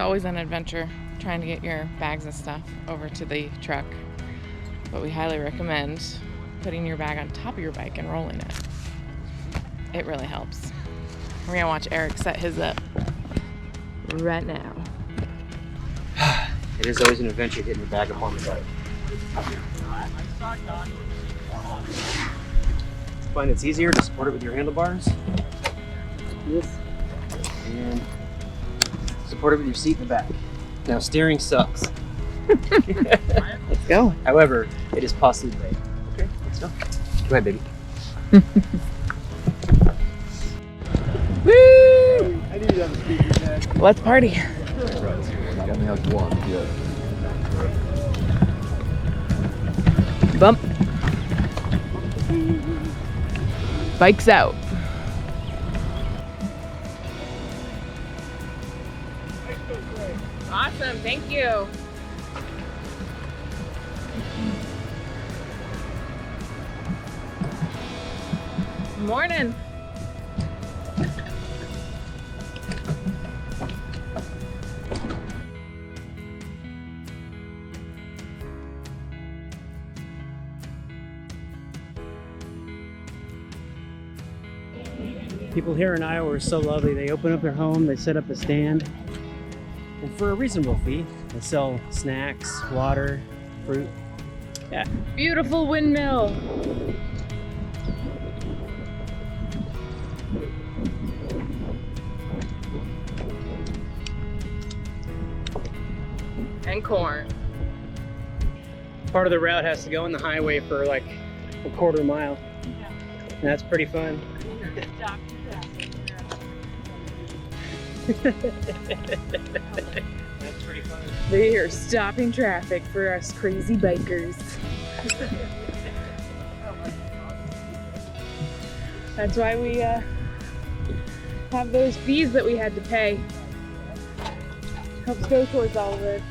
always an adventure trying to get your bags and stuff over to the truck, but we highly recommend putting your bag on top of your bike and rolling it. It really helps. We're gonna watch Eric set his up right now. It is always an adventure getting your bag up on the bike. Find it's easier to support it with your handlebars. This. And support it with your seat in the back. Now steering sucks. Let's go. However, it is possibly late. Okay, let's go. Go ahead, baby. Woo! I need you on the speaker, Dad. Let's party. Got me hooked one. Yeah. Bump. Bikes out. Awesome, thank you. Morning. People here in Iowa are so lovely. They open up their home, they set up a stand, and for a reasonable fee, they sell snacks, water, fruit. Yeah. Beautiful windmill. And corn. Part of the route has to go on the highway for like a quarter mile. And that's pretty fun. That's pretty fun. They are stopping traffic for us crazy bikers. That's why we have those fees that we had to pay. Helps go towards all of it.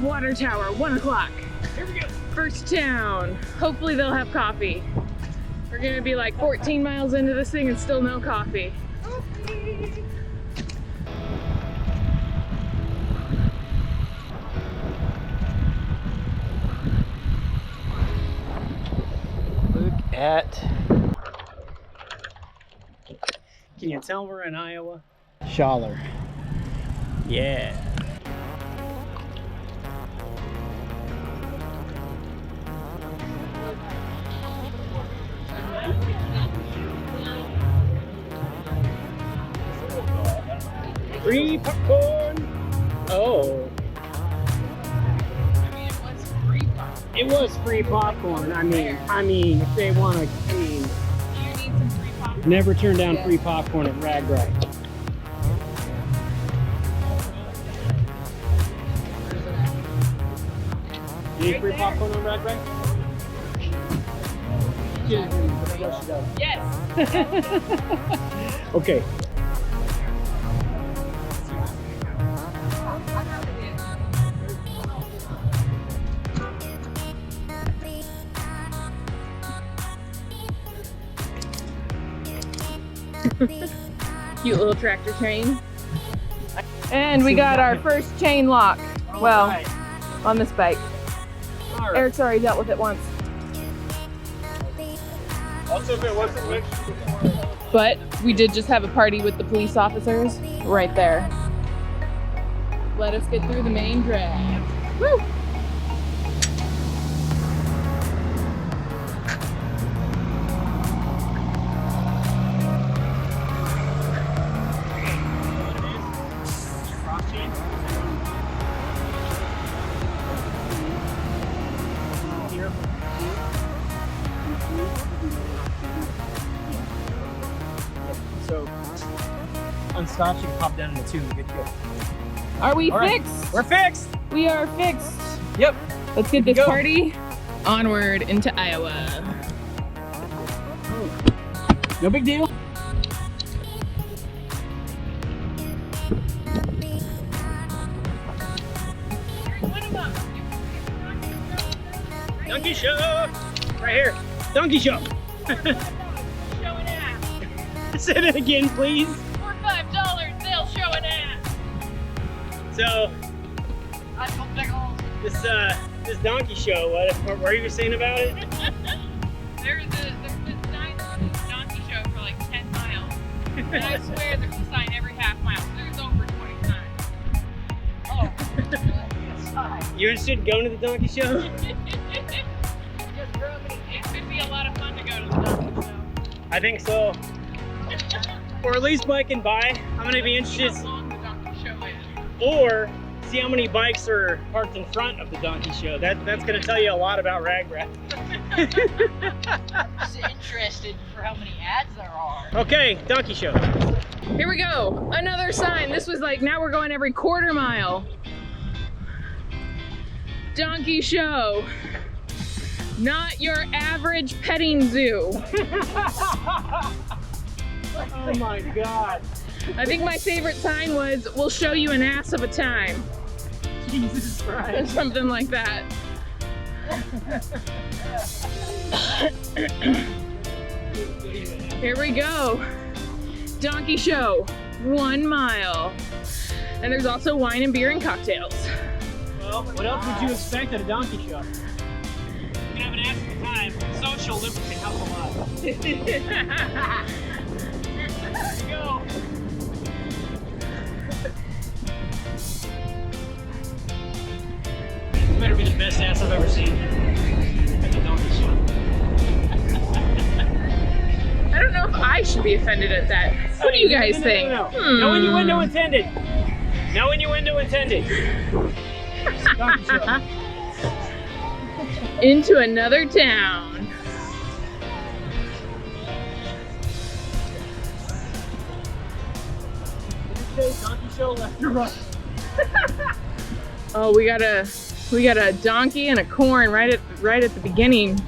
Water tower, 1 o'clock. Here we go. First town. Hopefully they'll have coffee. We're gonna be like 14 miles into this thing and still no coffee. Look at. Can you tell we're in Iowa? Schaller. Yeah. Free popcorn. Oh. I mean, it was free popcorn. It was free popcorn. I mean, if they want to, Do you need some free popcorn? never turn down free popcorn at RAGBRAI. You need free popcorn on RAGBRAI? Yes. Okay. Cute little tractor chain. And we got our first chain lock. Well, on this bike. Eric's already dealt with it once. Also, if it wasn't mixed before. But we did just have a party with the police officers right there. Let us get through the main drag. Woo! So, unscotch, you can pop down into 2 and good to go. Are we All right. fixed? We're fixed! We are fixed. Yep. Let's get this Go. party onward into Iowa. No big deal. Donkey show! Right here. Donkey show! Showing ass. Say that again, please. For $5, they'll show an ass. So, this donkey show, what were you saying about it? There's been signs on this donkey show for like 10 miles. And I swear there's a sign every half mile. There's over 20 signs. Oh, You interested in going to the donkey show? it could be a lot of fun to go to the donkey show. I think so. Or at least bike and buy. I'm gonna be See interested. how long the donkey show is. Or see how many bikes are parked in front of the donkey show. That's gonna tell you a lot about RAGBRAI. I'm just interested for how many ads there are. Okay, donkey show. Here we go. Another sign. This was like, now we're going every quarter mile. Donkey show. Not your average petting zoo. Oh my God. I think my favorite sign was, we'll show you an ass of a time. Jesus Or Christ. something like that. Here we go. Donkey show, 1 mile. And there's also wine and beer and cocktails. Well, what else would you expect at a donkey show? You can have an ass at a time. Social lubricant helps a lot. There you go. This better be the best ass I've ever seen at the donkey show. I don't know if I should be offended at that. What do you guys think? No. No innuendo intended. No innuendo intended. Donkey show. Into another town. Donkey show left or right. Oh, we got a donkey and a corn right at the beginning.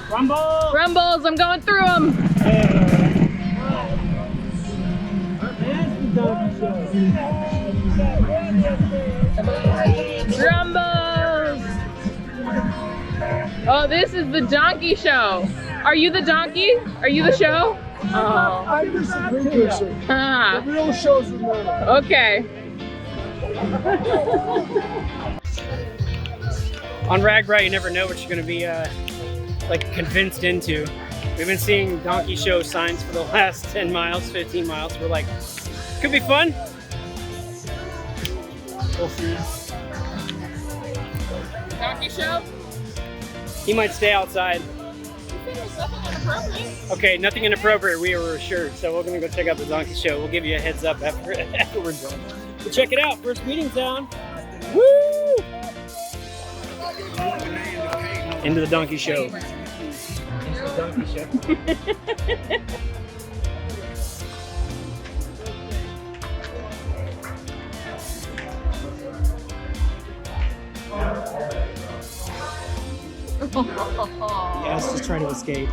Rumble! Rumbles, I'm going through them. Rumbles. Oh, this is the donkey show. Are you the donkey? Are you the show? Oh. I'm just a precursor. Ah, The real shows are there. okay. On RAGBRAI, you never know what you're going to be like convinced into. We've been seeing donkey show signs for the last 10 miles, 15 miles. We're like, could be fun. We'll see. Donkey show? He might stay outside. Okay, nothing inappropriate, we were assured. So we're going to go check out the donkey show. We'll give you a heads up after we're done. But check it out, first meeting town. Woo! Into the donkey show. Into the donkey show. Yes, just try to escape.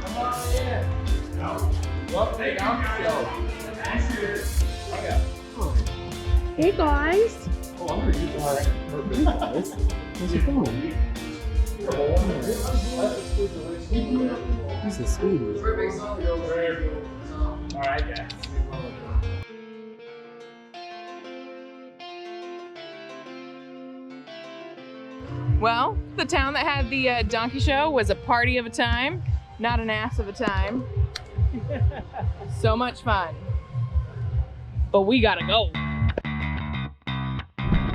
Hey guys. Where's it going? He's a sweetie. Alright, guys. Well, the town that had the donkey show was a party of a time, not an ass of a time. So much fun. But we gotta go.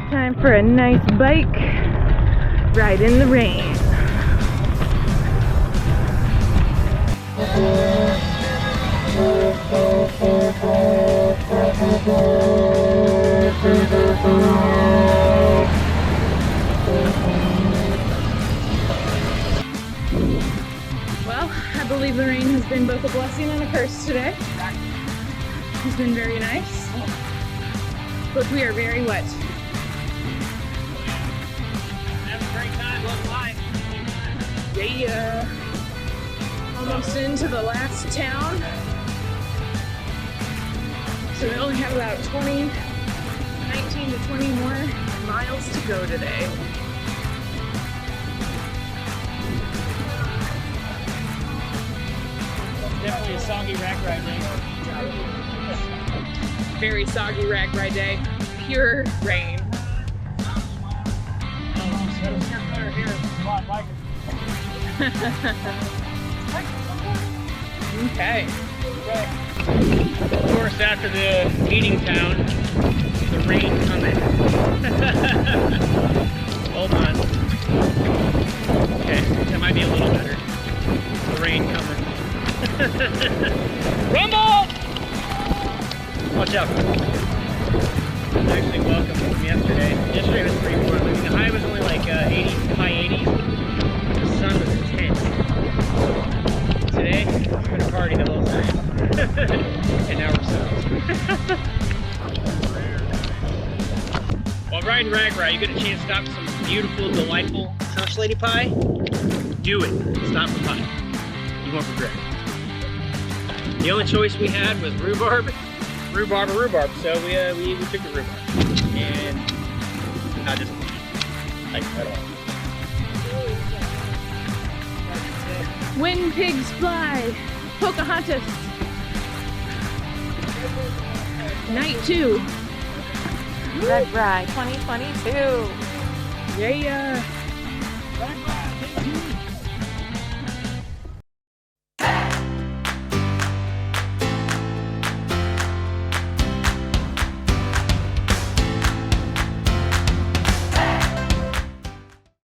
Time for a nice bike ride in the rain. Well, I believe the rain has been both a blessing and a curse today. It's been very nice, but we are very wet. Have a great time, love life. Yeah. Almost into the last town. So we only have about 19 to 20 more miles to go today. definitely a soggy RAGBRAI day. Very soggy RAGBRAI day. Pure rain. Okay. Of course, after the meeting town, the rain coming. Hold on. Okay, that might be a little better. The rain coming. Rumble! Watch out. Actually, welcome from yesterday. Yesterday was pretty warm. I mean, the high was only like 80, high 80s. The sun was intense. Today, we're gonna party the whole time. And now we're soaked. While riding RAGBRAI, you get a chance to stop for some beautiful, delightful Church Lady pie. Do it. Stop for pie. You won't regret it. The only choice we had was rhubarb, rhubarb, or rhubarb. So we took the rhubarb. And not just like at all. When pigs fly, Pocahontas. Night 2. RAGBRAI 2022. Yeah. RAGBRAI,